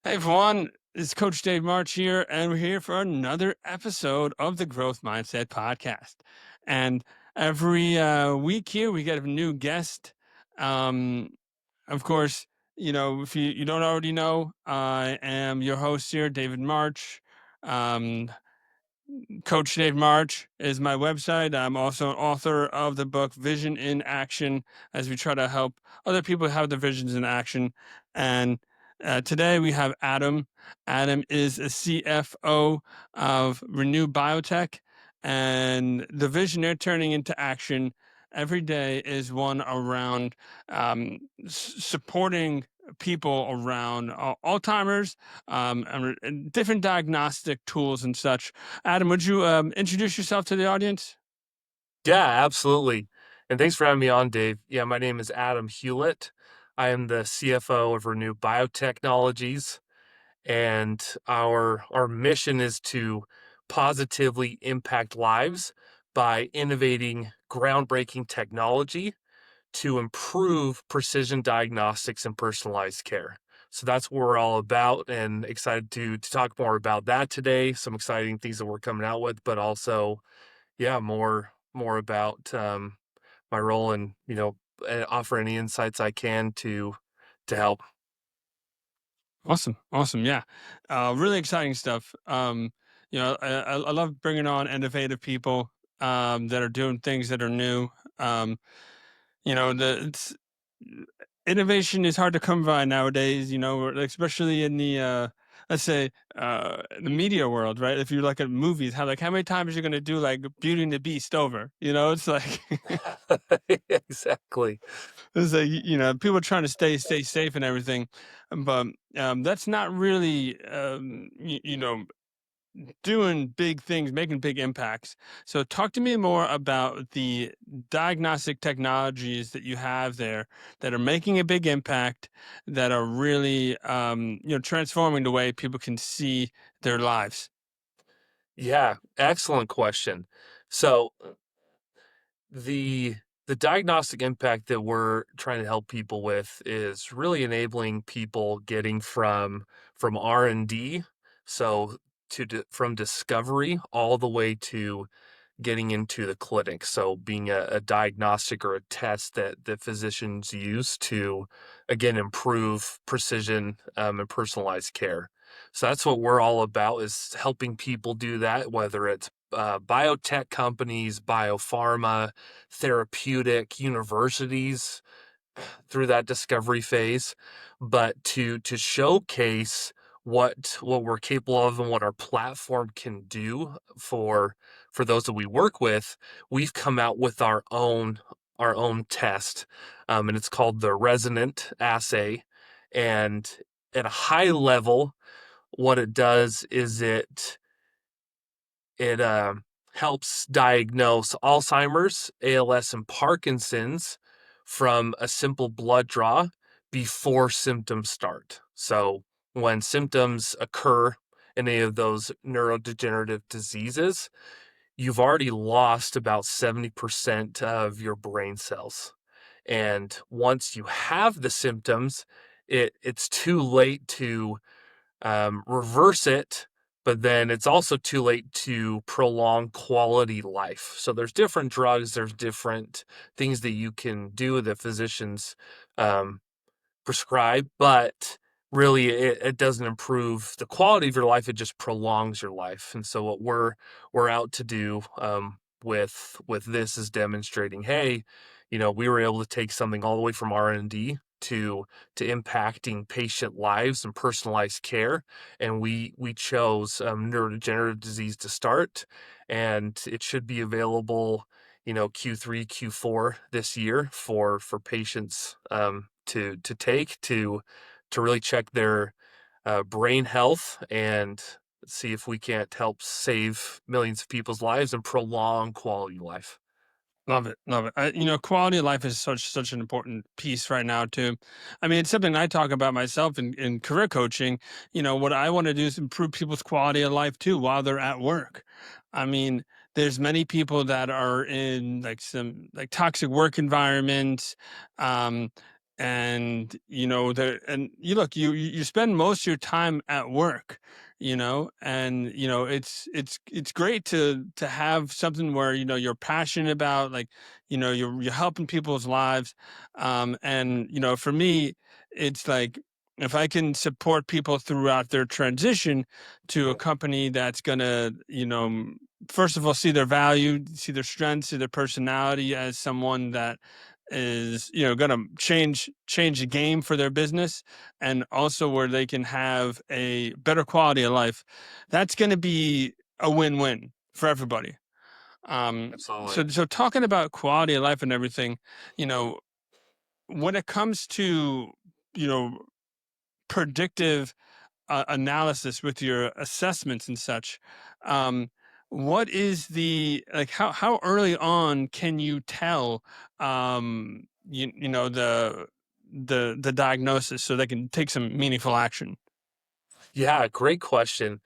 Hey everyone, it's Coach Dave March here, and we're here for another episode of the Growth Mindset Podcast. And every week here, we get a new guest. Um, of course, if you don't already know, I am your host here, David March. Um, Coach Dave March is my website. I'm also an author of the book Vision in Action, as we try to help other people have their visions in action. And today we have Adam. Adam is a CFO of Renew Biotech, and the vision they're turning into action every day is one around supporting people around Alzheimer's, and different diagnostic tools and such. Adam, would you introduce yourself to the audience? Yeah, absolutely. And thanks for having me on, Dave. Yeah, my name is Adam Hewlett. I am the CFO of Renew Biotechnologies, and our mission is to positively impact lives by innovating groundbreaking technology to improve precision diagnostics and personalized care. So that's what we're all about, and excited to talk more about that today. Some exciting things that we're coming out with, but also yeah, more about, my role and, offer any insights I can to help. Awesome, yeah, really exciting stuff. I love bringing on innovative people that are doing things that are new. Um, it's innovation is hard to come by nowadays, especially in the let's say the media world, right? If you look at movies, how many times you're going to do like Beauty and the Beast over, it's like Exactly. it's like, people are trying to stay safe and everything, but that's not really doing big things, making big impacts. So talk to me more about the diagnostic technologies that you have there that are making a big impact, that are really transforming the way people can see their lives. Yeah, excellent question. So, the the diagnostic impact that we're trying to help people with is really enabling people getting from R&D, so from discovery all the way to getting into the clinic. So being a diagnostic or a test that physicians use to, again, improve precision and personalized care. So that's what we're all about, is helping people do that, whether it's biotech companies, biopharma, therapeutic universities through that discovery phase, but to showcase what we're capable of and what our platform can do for those that we work with, we've come out with our own test, and it's called the Resonant Assay. And at a high level, what it does is it helps diagnose Alzheimer's, ALS, and Parkinson's from a simple blood draw before symptoms start. So when symptoms occur in any of those neurodegenerative diseases, you've already lost about 70% of your brain cells. And once you have the symptoms, it's too late to reverse it, but then it's also too late to prolong quality life. So there's different drugs, there's different things that you can do that physicians um, prescribe, but really it doesn't improve the quality of your life. It just prolongs your life. And so what we're out to do with this is demonstrating, hey, we were able to take something all the way from R&D to impacting patient lives and personalized care, and we chose neurodegenerative disease to start, and it should be available, Q3, Q4 this year for patients to take to really check their brain health and see if we can't help save millions of people's lives and prolong quality life. Love it, love it. Quality of life is such an important piece right now too. I mean, it's something I talk about myself in career coaching. What I want to do is improve people's quality of life too while they're at work. I mean, there's many people that are in like some like toxic work environments. Um, and there, and you look, you spend most of your time at work, and it's great to have something where you're passionate about, like, you're helping people's lives. And for me, it's like, if I can support people throughout their transition to a company that's gonna, first of all, see their value, see their strengths, see their personality as someone that is going to change the game for their business, and also where they can have a better quality of life, that's going to be a win-win for everybody. Absolutely. So talking about quality of life and everything, you know when it comes to you know predictive analysis with your assessments and such, um, what is the, like, how early on can you tell, the diagnosis, so they can take some meaningful action? Yeah, great question.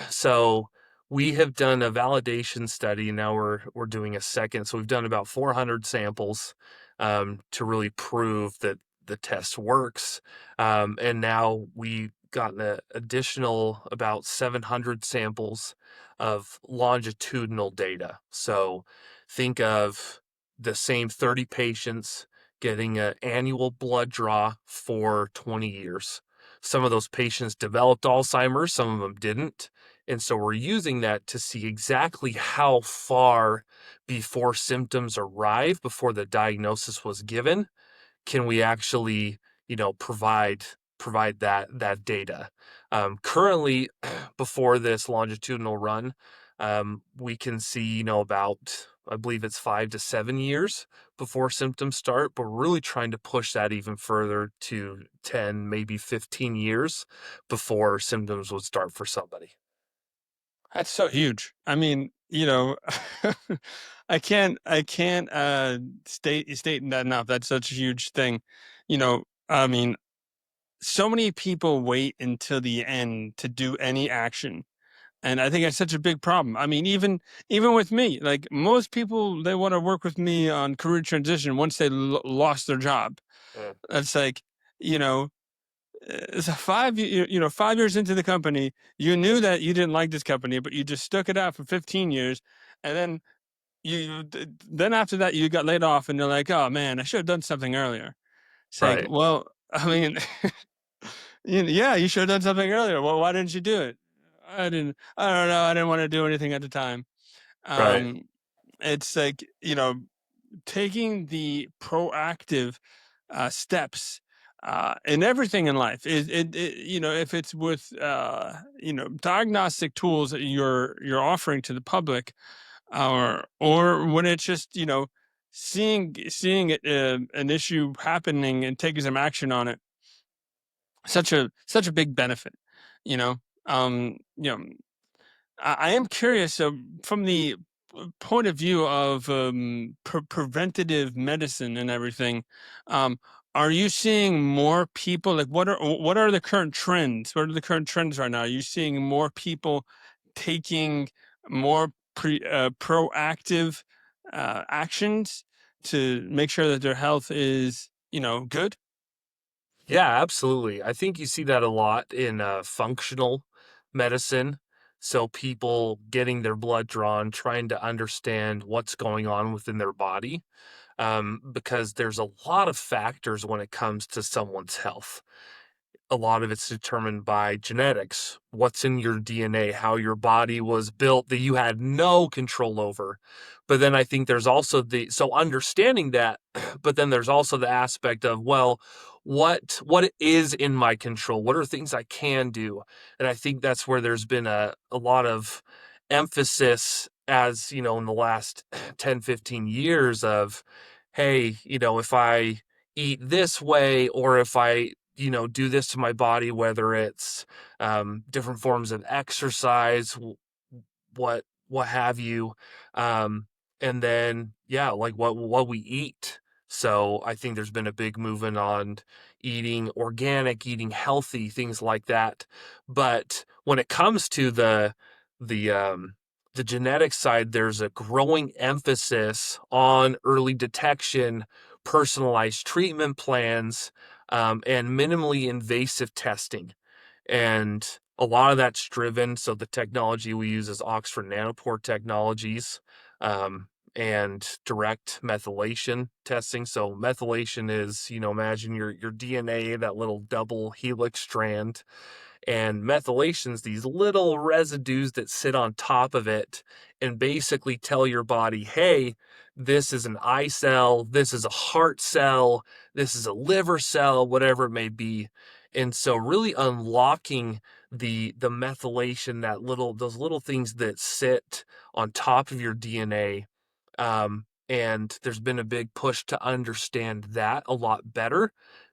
So we have done a validation study. Now we're doing a second. So we've done about 400 samples to really prove that the test works. And now we've gotten an additional about 700 samples of longitudinal data. So think of the same 30 patients getting an annual blood draw for 20 years. Some of those patients developed Alzheimer's, some of them didn't. And so we're using that to see exactly how far before symptoms arrive, before the diagnosis was given, can we actually, provide that data. Currently, before this longitudinal run, we can see, about, I believe it's 5 to 7 years before symptoms start, but we're really trying to push that even further to 10, maybe 15 years before symptoms would start for somebody. That's so huge. I mean, I can't state that enough. That's such a huge thing. I mean, so many people wait until the end to do any action, and I think that's such a big problem. I mean, even with me, like, most people, they want to work with me on career transition once they lost their job. Mm, It's like, you know it's a 5 years into the company, you knew that you didn't like this company, but you just stuck it out for 15 years, and then then after that you got laid off, and you're like, oh man, I should have done something earlier. It's like, right, well, I mean, yeah, you should have done something earlier. Well, why didn't you do it? I don't know. I didn't want to do anything at the time. right. Um, it's like, taking the proactive steps in everything in life. If it's with diagnostic tools that you're offering to the public, or when it's just seeing an issue happening and taking some action on it, such a big benefit. You know, um, you know, I am curious, from the point of view of preventative medicine and everything. Um, are you seeing more people? Like, what are the current trends? What are the current trends right now? Are you seeing more people taking more proactive actions to make sure that their health is good? Yeah, absolutely. I think you see that a lot in functional medicine. So people getting their blood drawn, trying to understand what's going on within their body, because there's a lot of factors when it comes to someone's health. A lot of it's determined by genetics, what's in your DNA, how your body was built that you had no control over. But then I think there's also so understanding that, but then there's also the aspect of, well, what is in my control? What are things I can do? And I think that's where there's been a lot of emphasis, as in the last 10, 15 years of, hey, if I eat this way, or if I do this to my body, whether it's different forms of exercise, what have you, and then yeah, like what we eat. So I think there's been a big movement on eating organic, eating healthy, things like that. But when it comes to the um, the genetic side, there's a growing emphasis on early detection, personalized treatment plans, and minimally invasive testing. And a lot of that's driven. So the technology we use is Oxford Nanopore Technologies, and direct methylation testing. So methylation is, imagine your DNA, that little double helix strand, and methylation's these little residues that sit on top of it and basically tell your body, hey, this is an eye cell, this is a heart cell, this is a liver cell, whatever it may be. And so really unlocking the methylation, those little things that sit on top of your DNA. And there's been a big push to understand that a lot better,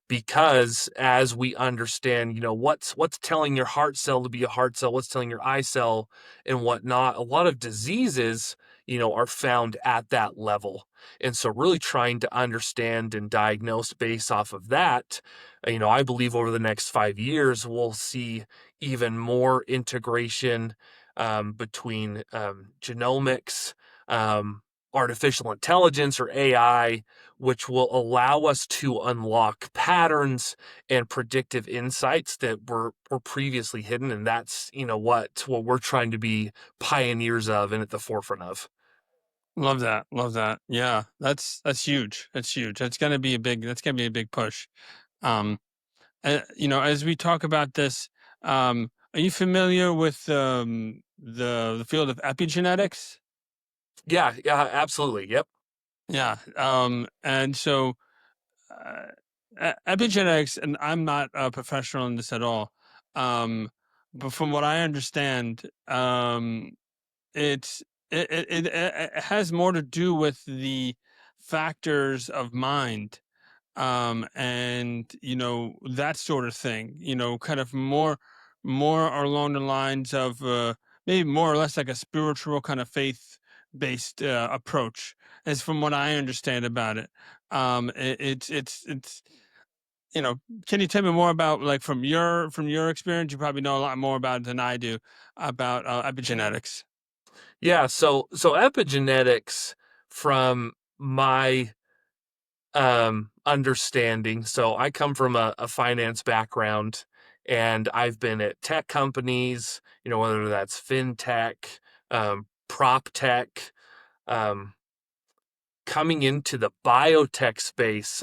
because as we understand, what's telling your heart cell to be a heart cell, what's telling your eye cell and whatnot, a lot of diseases, are found at that level. And so really trying to understand and diagnose based off of that, I believe over the next 5 years, we'll see even more integration, between genomics, artificial intelligence or AI, which will allow us to unlock patterns and predictive insights that were previously hidden. And that's, what we're trying to be pioneers of and at the forefront of. Love that. Love that. Yeah, that's huge. That's huge. That's gonna be a big push. Um, as we talk about this, are you familiar with the field of epigenetics? Yeah, yeah, absolutely. Yep. Yeah. And so epigenetics, and I'm not a professional in this at all. Um, but from what I understand, it's it has more to do with the factors of mind, and that sort of thing, kind of more along the lines of maybe more or less like a spiritual kind of faith based approach, as from what I understand about it. It's you know can you tell me more about, like, from your experience? You probably know a lot more about it than I do about epigenetics. Yeah. So epigenetics, from my understanding. So I come from a finance background, and I've been at tech companies, whether that's fintech, prop tech, um, coming into the biotech space.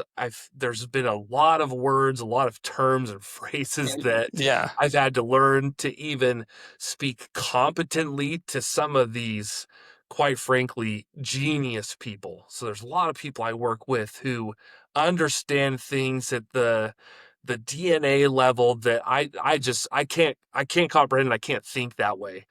There's been a lot of words, a lot of terms and phrases that Yeah. I've had to learn to even speak competently to some of these, quite frankly, genius people. So there's a lot of people I work with who understand things at the DNA level that I can't comprehend, and I can't think that way.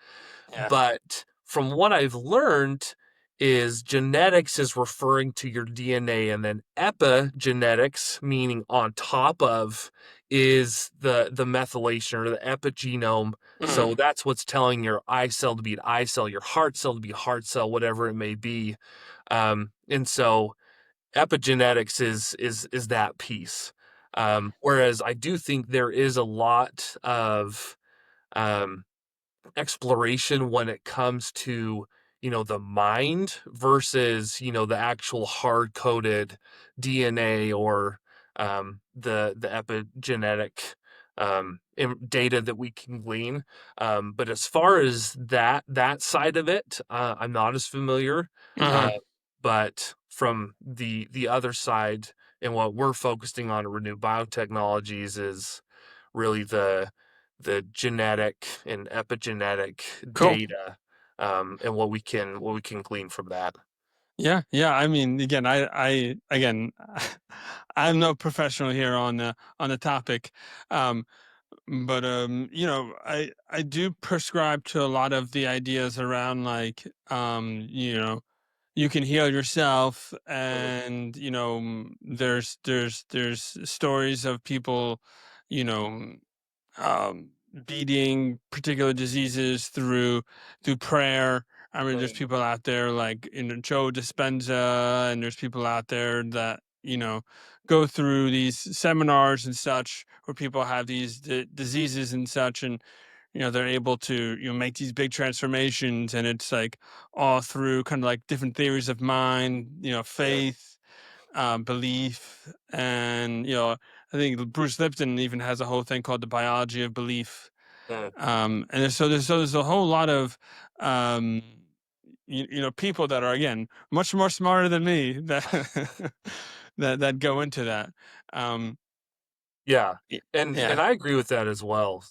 Yeah. But from what I've learned is genetics is referring to your DNA, and then epigenetics, meaning on top of, is the methylation or the epigenome. So Mhm. that's what's telling your eye cell to be an eye cell, your heart cell to be a heart cell, whatever it may be. And so epigenetics is that piece. Whereas I do think there is a lot of um, exploration when it comes to, the mind versus, the actual hard coded DNA, or the epigenetic data that we can glean. But as far as that side of it, I'm not as familiar. Uh-huh. uh, but from the other side, and what we're focusing on at Renew Biotechnologies, is really the genetic and epigenetic Cool. data, and what we can glean from that. Yeah, yeah. I mean, again, again, I'm no professional here on the topic, um, but I do prescribe to a lot of the ideas around, like, you can heal yourself, Mhm. and there's stories of people, you know, beating particular diseases through prayer. I mean, there's Right. people out there like, Joe Dispenza, and there's people out there that go through these seminars and such, where people have these diseases and such, and they're able to make these big transformations, and it's like all through kind of like different theories of mind, Yeah. faith. belief, and I think Bruce Lipton even has a whole thing called the biology of belief. Mm. And there's a whole lot of um, people that are, again, much more smarter than me that that go into that. Um, Yeah, y- and yeah, I agree with that as well.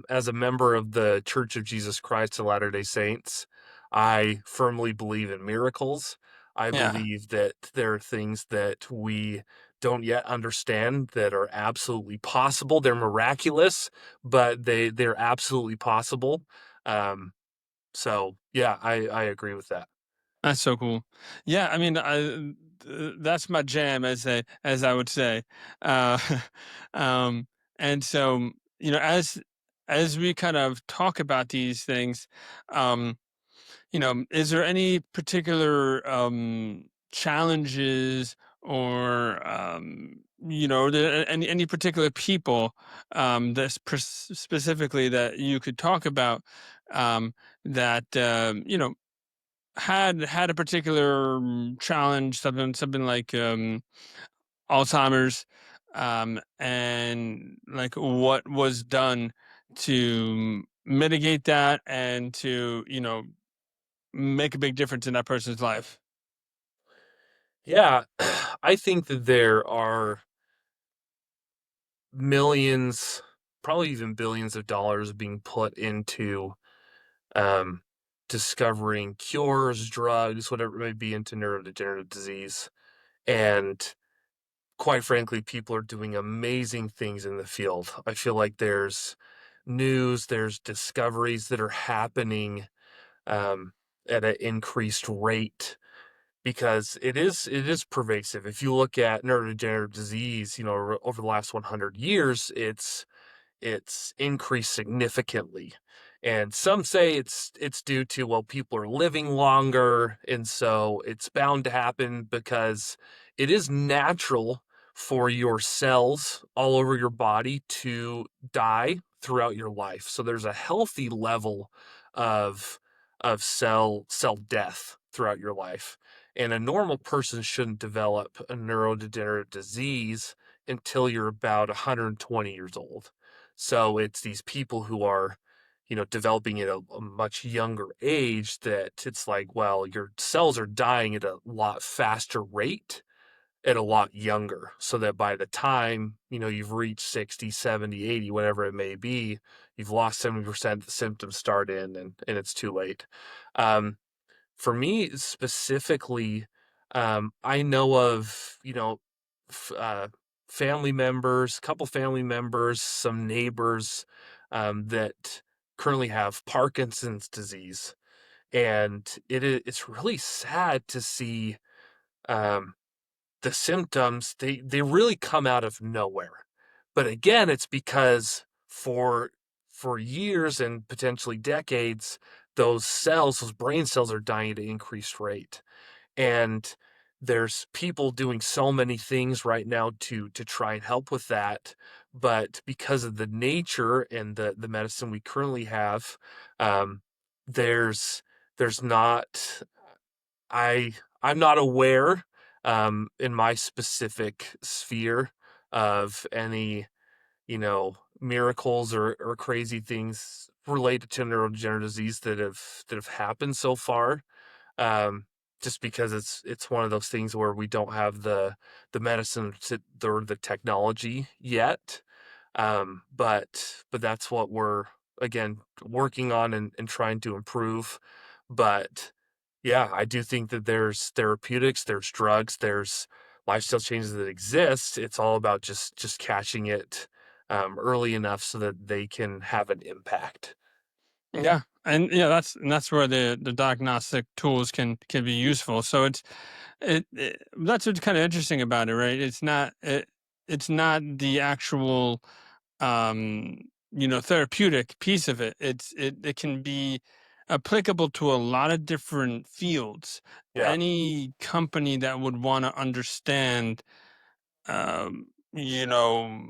As a member of the Church of Jesus Christ of Latter-day Saints, I firmly believe in miracles. I yeah. believe that there are things that we don't yet understand that are absolutely possible. They're miraculous, but they're absolutely possible. Um, so yeah, I agree with that. That's so cool. Yeah, I mean, that's my jam, as I would say. Uh, um, and so, as we kind of talk about these things, um, is there any particular challenges, or any particular people, specifically, that you could talk about, that had a particular challenge, something like Alzheimer's, and like what was done to mitigate that, and to make a big difference in that person's life. Yeah, I think that there are millions, probably even billions of dollars being put into um, discovering cures, drugs, whatever it may be, into neurodegenerative disease. And quite frankly, people are doing amazing things in the field. I feel like there's news, there's discoveries that are happening um, at an increased rate because it is pervasive. If you look at neurodegenerative disease, over the last 100 years, it's increased significantly. And some say it's due to, well, people are living longer, and so it's bound to happen because it is natural for your cells all over your body to die throughout your life. So there's a healthy level of cell death throughout your life. And a normal person shouldn't develop a neurodegenerative disease until you're about 120 years old. So it's these people who are, developing at a much younger age that it's like, well, your cells are dying at a lot faster rate at a lot younger. So that by the time, you've reached 60, 70, 80, whatever it may be, you've lost 70% of the symptoms start in and it's too late. Um, for me specifically, I know of, f- uh, family members, couple family members, some neighbors that currently have Parkinson's disease, and it's really sad to see um, the symptoms. They really come out of nowhere, but again, it's because for years and potentially decades, those brain cells are dying at an increased rate. And there's people doing so many things right now to try and help with that, but because of the nature and the medicine we currently have, um, there's there's not I I'm not aware in my specific sphere of any, miracles or crazy things related to neurodegenerative disease that have happened so far. Um, just because it's one of those things where we don't have the medicine or the technology yet. But that's what we're, again, working on and trying to improve. But yeah, I do think that there's therapeutics, there's drugs, there's lifestyle changes that exist. It's all about just catching it early enough so that they can have an impact. Yeah, and that's where the diagnostic tools can be useful. So that's what's kind of interesting about it, right? It's not the actual therapeutic piece of it. It can be applicable to a lot of different fields. Yeah. Any company that would want to understand, um, you know,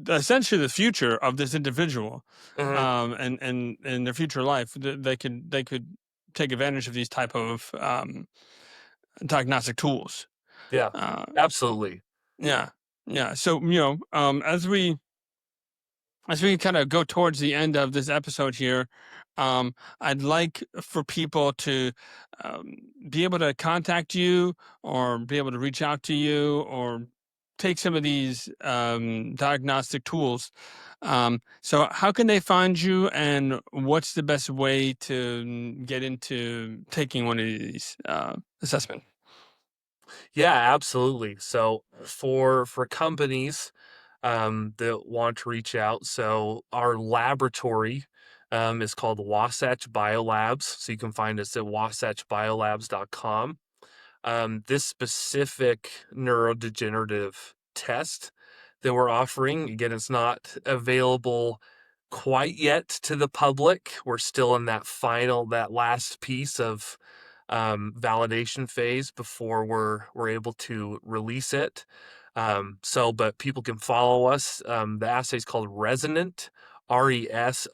essentially the future of this individual, Hmm. and their future life, they could take advantage of these type of diagnostic tools. Yeah, Uh, absolutely. yeah, yeah. So as we kind of go towards the end of this episode here, I'd like for people to um, be able to contact you or be able to reach out to you or take some of these diagnostic tools. So, how can they find you, and what's the best way to get into taking one of these assessments? Yeah, absolutely. So for companies that want to reach out, so our laboratory is called Wasatch Biolabs. So you can find us at wasatchbiolabs.com. This specific neurodegenerative test that we're offering, again, it's not available quite yet to the public. We're still in that last piece of validation phase before we're able to release it. But people can follow us. The assay is called Resonant, Resonant,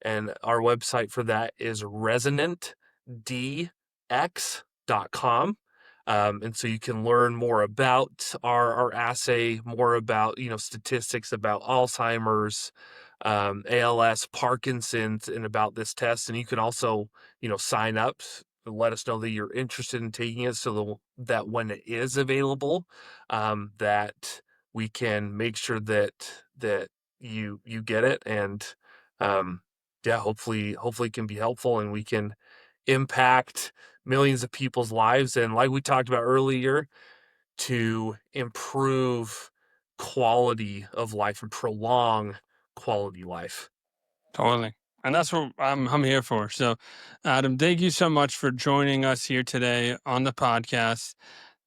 and our website for that is resonantdx.com. And so you can learn more about our assay, more about, statistics about Alzheimer's, ALS, Parkinson's, and about this test. And you can also, sign up and let us know that you're interested in taking it that when it is available, that we can make sure that you get it. And um, yeah, hopefully it can be helpful and we can impact millions of people's lives. And like we talked about earlier, to improve quality of life and prolong quality life. Totally. And that's what I'm here for. So, Adam, thank you so much for joining us here today on the podcast.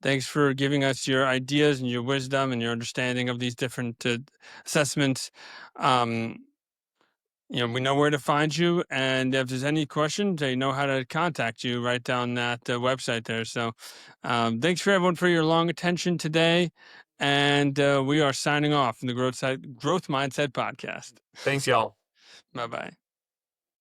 Thanks for giving us your ideas and your wisdom and your understanding of these different assessments. Um, we know where to find you, and if there's any questions, they know how to contact you right down that website there. So, thanks for everyone for your long attention today, and we are signing off from the Growth Mindset Podcast. Thanks, y'all. Bye bye.